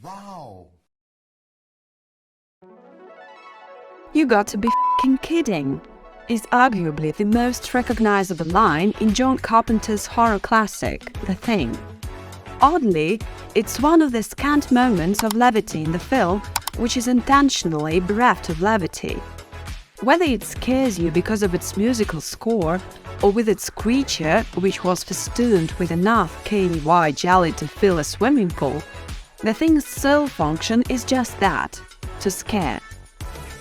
Wow! "You got to be f***ing kidding" is arguably the most recognizable line in John Carpenter's horror classic, The Thing. Oddly, it's one of the scant moments of levity in the film which is intentionally bereft of levity. Whether it scares you because of its musical score, or with its creature, which was festooned with enough KY jelly to fill a swimming pool, The Thing's sole function is just that, to scare.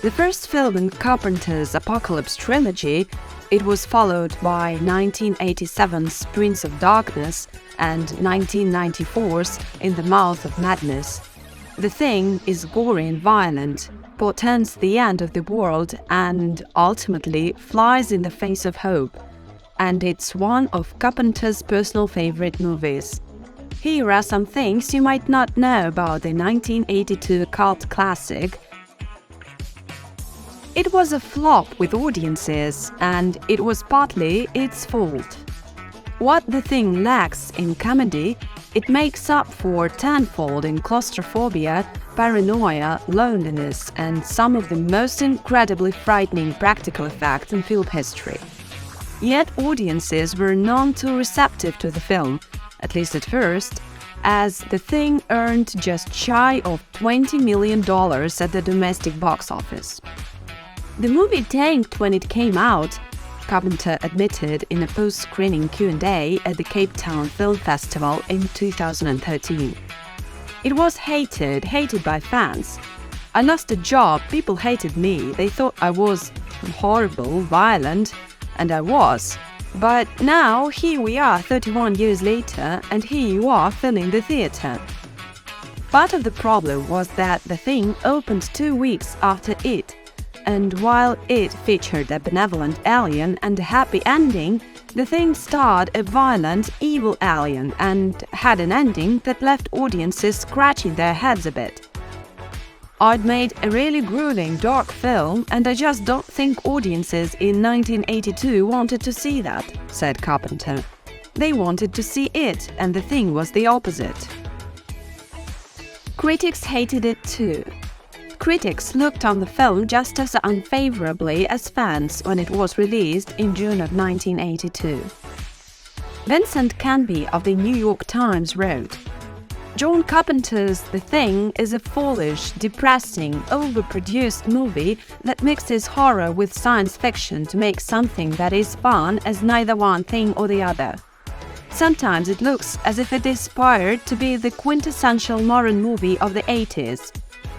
The first film in Carpenter's Apocalypse trilogy, it was followed by 1987's Prince of Darkness and 1994's In the Mouth of Madness. The Thing is gory and violent, portends the end of the world and, ultimately, flies in the face of hope. And it's one of Carpenter's personal favorite movies. Here are some things you might not know about the 1982 cult classic. It was a flop with audiences, and it was partly its fault. What The Thing lacks in comedy, it makes up for tenfold in claustrophobia, paranoia, loneliness, and some of the most incredibly frightening practical effects in film history. Yet audiences were none too receptive to the film, at least at first, as The Thing earned just shy of $20 million at the domestic box office. The movie tanked when it came out, Carpenter admitted in a post-screening Q&A at the Cape Town Film Festival in 2013. "It was hated by fans. I lost a job, people hated me, they thought I was horrible, violent, and I was. But now, here we are 31 years later, and here you are filling the theatre." Part of the problem was that The Thing opened 2 weeks after It, and while It featured a benevolent alien and a happy ending, The Thing starred a violent, evil alien and had an ending that left audiences scratching their heads a bit. "I'd made a really grueling, dark film, and I just don't think audiences in 1982 wanted to see that," said Carpenter. "They wanted to see It, and The Thing was the opposite." Critics hated it too. Critics looked on the film just as unfavorably as fans when it was released in June of 1982. Vincent Canby of the New York Times wrote, "John Carpenter's The Thing is a foolish, depressing, overproduced movie that mixes horror with science fiction to make something that is fun as neither one thing or the other. Sometimes it looks as if it aspired to be the quintessential modern movie of the 80s,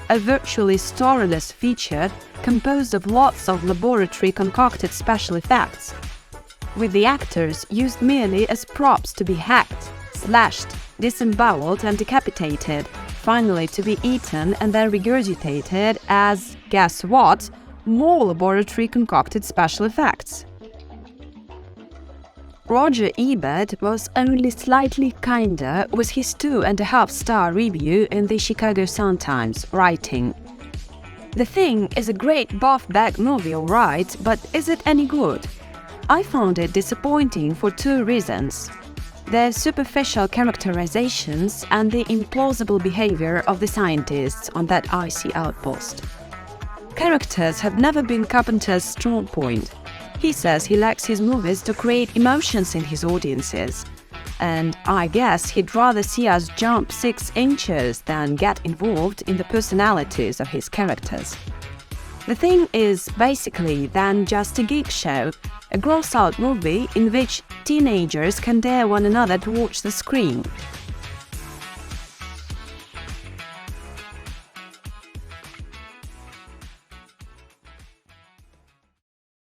a virtually storyless feature composed of lots of laboratory-concocted special effects, with the actors used merely as props to be hacked, slashed, disemboweled and decapitated, finally to be eaten and then regurgitated as, guess what, more laboratory-concocted special effects." Roger Ebert was only slightly kinder with his 2.5-star review in the Chicago Sun-Times, writing, "The Thing is a great buff-bag movie, all right, but is it any good? I found it disappointing for 2 reasons. The superficial characterizations and the implausible behavior of the scientists on that icy outpost. Characters have never been Carpenter's strong point. He says he likes his movies to create emotions in his audiences, and I guess he'd rather see us jump 6 inches than get involved in the personalities of his characters. The Thing is basically then just a geek show, a gross-out movie in which teenagers can dare one another to watch the screen.